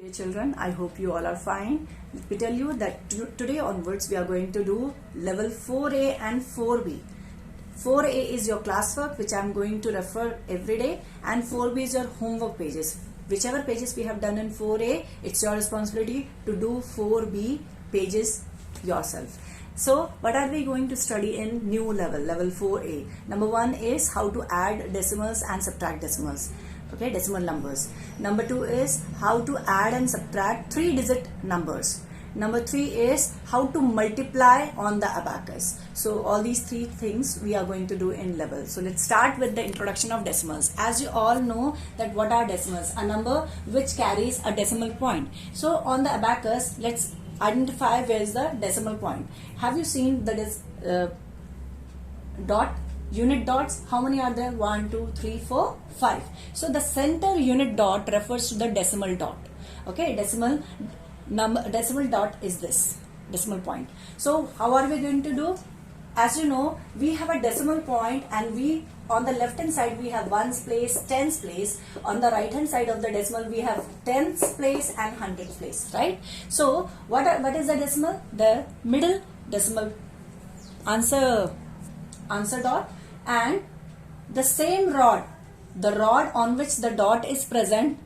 Dear children, I hope you all are fine. Let me tell you that today onwards we are going to do level 4A and 4B. 4A is your classwork which I am going to refer every day, and 4B is your homework pages. Whichever pages we have done in 4A, it's your responsibility to do 4B pages yourself. So what are we going to study in new level 4A? Number 1 is how to add decimals and subtract decimals. Okay, decimal numbers. Number 2 is how to add and subtract 3-digit numbers. Number 3 is how to multiply on the abacus. So all these 3 things we are going to do in level. So let's start with the introduction of decimals. As you all know that what are decimals? A number which carries a decimal point. So on the abacus, let's identify where is the decimal point. Have you seen the dot? Unit dots, how many are there? 1, 2, 3, 4, 5. So the center unit dot refers to the decimal dot. Okay, decimal dot is this decimal point. So how are we going to do? As you know, we have a decimal point, and we on the left hand side we have ones place, tens place. On the right hand side of the decimal we have tens place and hundreds place, right? So what is the decimal? The middle decimal answer dot, and the same rod, the rod on which the dot is present,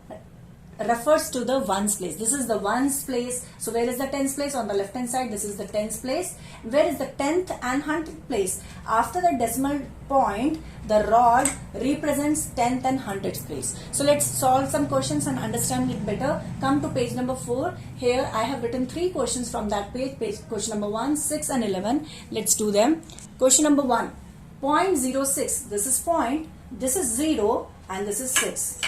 refers to the ones place. This is the ones place. So where is the tens place? On the left hand side, this is the tens place. Where is the tenth and hundredth place? After the decimal point, the rod represents tenth and hundredth place. So let's solve some questions and understand it better. Come to page number 4. Here I have written 3 questions from that page. Question number 1, 6 and 11. Let's do them. Question number 1. 0.06. This is point. This is 0 and this is 6.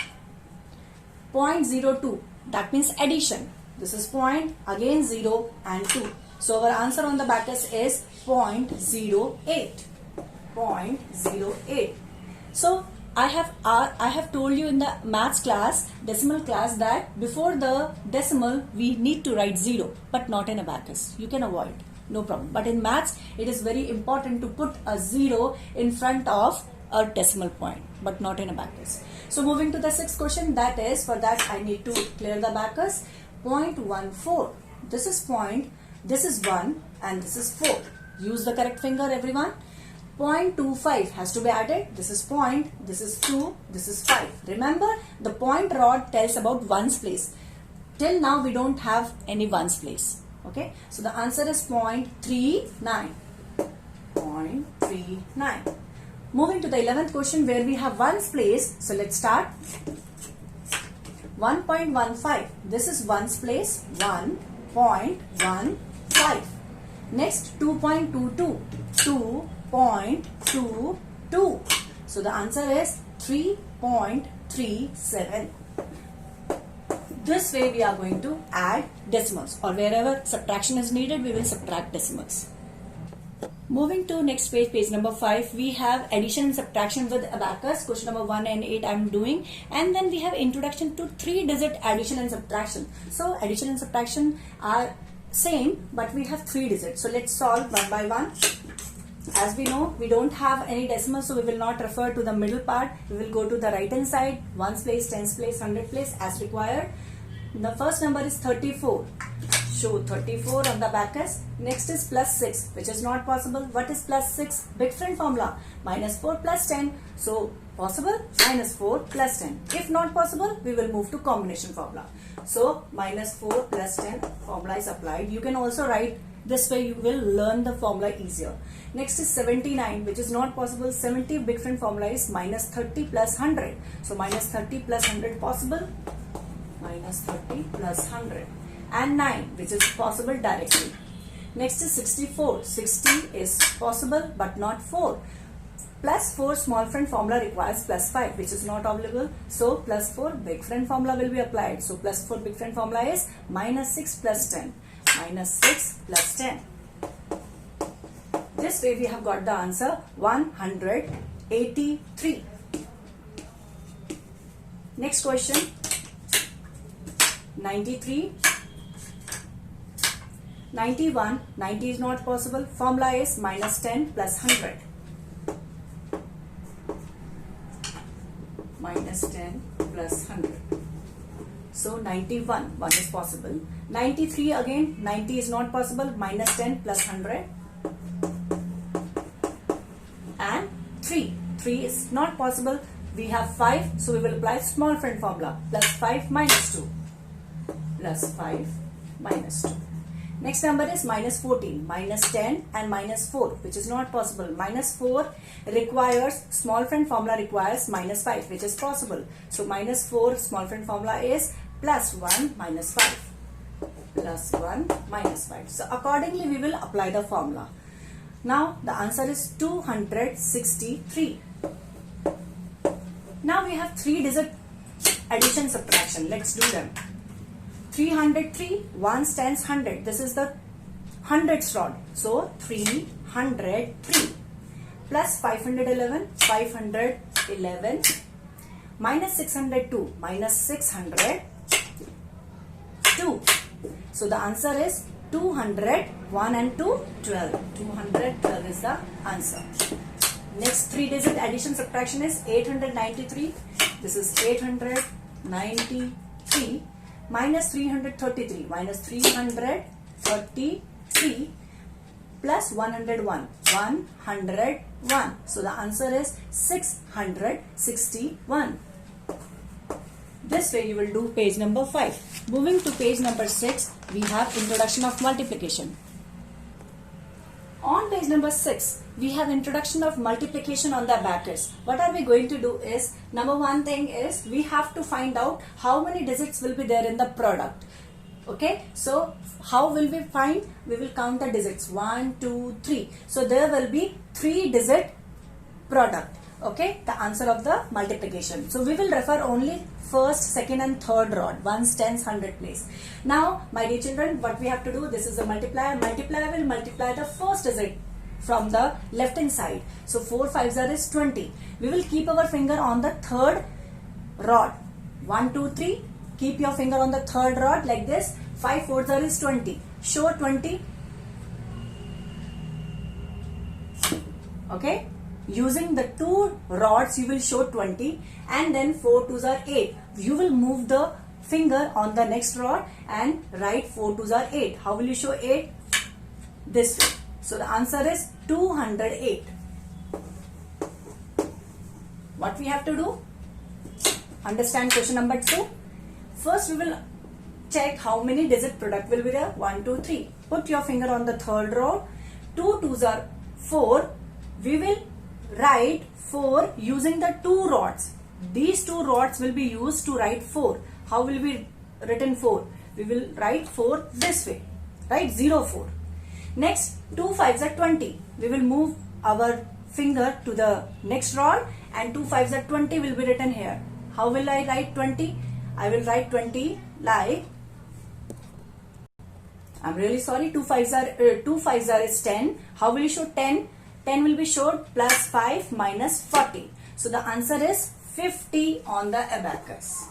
0.02, that means addition. This is point, again 0 and 2. So our answer on the abacus is 0.08. 0.08. So I have told you in the maths class, decimal class, that before the decimal we need to write 0, but not in abacus. You can avoid, no problem. But in maths it is very important to put a 0 in front of a decimal point, but not in abacus. So moving to the 6th question, that is, for that I need to clear the abacus. 0.14. This is point, this is 1 and this is 4. Use the correct finger, everyone. 0.25 has to be added. This is point, this is 2, this is 5. Remember, the point rod tells about ones place. Till now we don't have any ones place. Okay, so the answer is 0.39. 0.39. Moving to the 11th question, where we have ones place. So let's start. 1.15. This is ones place. 1.15. Next, 2.22. 2.22. So the answer is 3.37. This way we are going to add decimals, or wherever subtraction is needed, we will subtract decimals. Moving to next page, page number 5, we have addition and subtraction with abacus. Question number 1 and 8 I am doing, and then we have introduction to 3-digit addition and subtraction. So addition and subtraction are same, but we have 3 digits. So let's solve one by one. As we know, we don't have any decimals, so we will not refer to the middle part. We will go to the right hand side, ones place, tens place, hundred place as required. The first number is 34. Show 34 on the abacus. Next is plus 6, which is not possible. What is plus 6? Big friend formula. Minus 4 plus 10. So possible, minus 4 plus 10. If not possible, we will move to combination formula. So minus 4 plus 10 formula is applied. You can also write this way, you will learn the formula easier. Next is 79, which is not possible. 70 big friend formula is minus 30 plus 100. So minus 30 plus 100 possible. Minus 30 plus 100. And 9, which is possible directly. Next is 64. 60 is possible but not 4. Plus 4 small friend formula requires plus 5, which is not available. So plus 4 big friend formula will be applied. So plus 4 big friend formula is minus 6 plus 10. Minus 6 plus 10. This way we have got the answer 183. Next question. 93. 91. 90 is not possible. Formula is minus 10 plus 100. Minus 10 plus 100. So 91, 1 is possible. 93 again, 90 is not possible. Minus 10 plus 100. And 3 is not possible. We have 5, so we will apply small friend formula. Plus 5 minus 2. Plus 5 minus 2. Next number is minus 14, minus 10 and minus 4, which is not possible. Minus 4 requires, small friend formula requires minus 5, which is possible. So minus 4 small friend formula is plus 1 minus 5. Plus 1 minus 5. So accordingly we will apply the formula. Now the answer is 263. Now we have 3-digit addition subtraction. Let's do them. 303, 1 stands 100. This is the hundreds rod. So 303 plus 511, 511 minus 602, minus 602. So the answer is 200, 1 and 2, 12. 212 is the answer. Next 3-digit addition subtraction is 893. This is 893 minus 333. Minus 333 plus 101. 101. So the answer is 661. This way you will do page number 5. Moving to page number 6, we have introduction of multiplication. On page number 6, we have introduction of multiplication on the abacus. What are we going to do is, number one thing is, we have to find out how many digits will be there in the product. Okay, so how will we find? We will count the digits. 1, 2, 3. So there will be 3-digit product. Okay, the answer of the multiplication. So we will refer only first, second and third rod. 1s, 10s, 100 place. Now, my dear children, what we have to do, this is a multiplier. Multiplier will multiply the first digit from the left hand side. So 4 5s is 20. We will keep our finger on the third rod. 1, 2, 3. Keep your finger on the third rod like this. 5 4s is 20. Show 20. Okay. Using the 2 rods, you will show 20, and then 4 2s are 8. You will move the finger on the next rod and write 4 2s are 8. How will you show 8? This way. So the answer is 208. What we have to do? Understand question number 2. First we will check how many digit product will be there. 1, 2, 3. Put your finger on the third rod. 2 2s are 4. We will write 4 using the 2 rods. These 2 rods will be used to write 4. How will we written 4? We will write 4 this way. Right? 0 4. Next, 2 5s are 20. We will move our finger to the next rod and 2 5s are 20 will be written here. How will I write 20? I will write 20 like, I'm really sorry, 2 5s are is 10. How will you show 10? 10 will be showed plus 5 minus 40. So the answer is 50 on the abacus.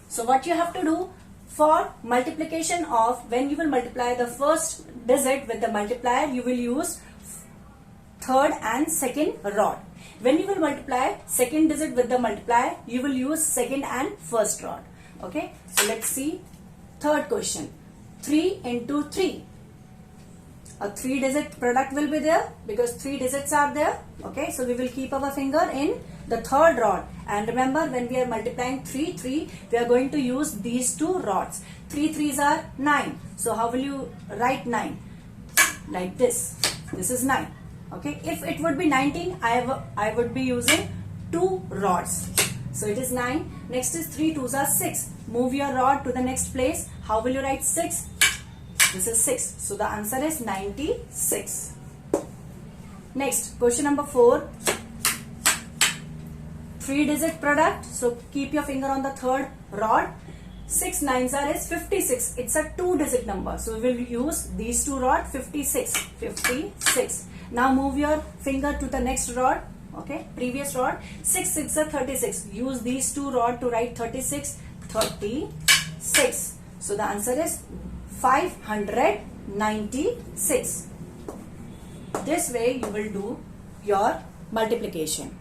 So what you have to do for multiplication of, when you will multiply the first digit with the multiplier, you will use third and second rod. When you will multiply second digit with the multiplier, you will use second and first rod. Okay, so let's see third question. 3 into 3. A 3-digit product will be there because 3 digits are there. Okay, so we will keep our finger in the third rod, and remember, when we are multiplying 3 3, we are going to use these 2 rods. 3 3s are 9. So how will you write 9? Like this. This is 9. Okay, if it would be 19, I would be using 2 rods. So it is 9. Next is 3 2s are 6. Move your rod to the next place. How will you write 6? This is 6. So the answer is 96. Next, question number 4. 3-digit product. So keep your finger on the third rod. 6 9s are is 56. It's a 2-digit number. So we will use these 2 rods. 56. 56. Now move your finger to the next rod. Okay, previous rod. 6 6 are 36. Use these 2 rods to write 36. 36. So the answer is 596. This way you will do your multiplication.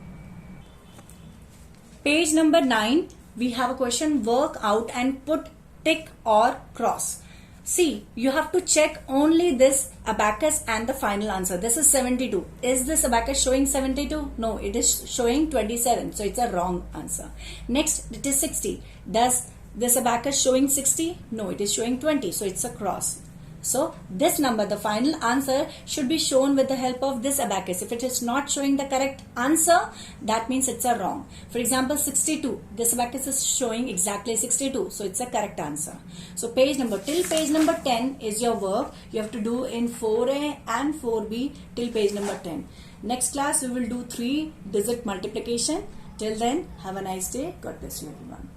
Page number 9, we have a question, work out and put tick or cross. See, you have to check only this abacus and the final answer. This is 72. Is this abacus showing 72? No, it is showing 27. So it's a wrong answer. Next, it is 60. Does this abacus showing 60? No, it is showing 20. So it's a cross. So this number, the final answer, should be shown with the help of this abacus. If it is not showing the correct answer, that means it's a wrong. For example, 62. This abacus is showing exactly 62. So it's a correct answer. So till page number 10 is your work. You have to do in 4A and 4B till page number 10. Next class we will do 3-digit multiplication. Till then, have a nice day. God bless you everyone.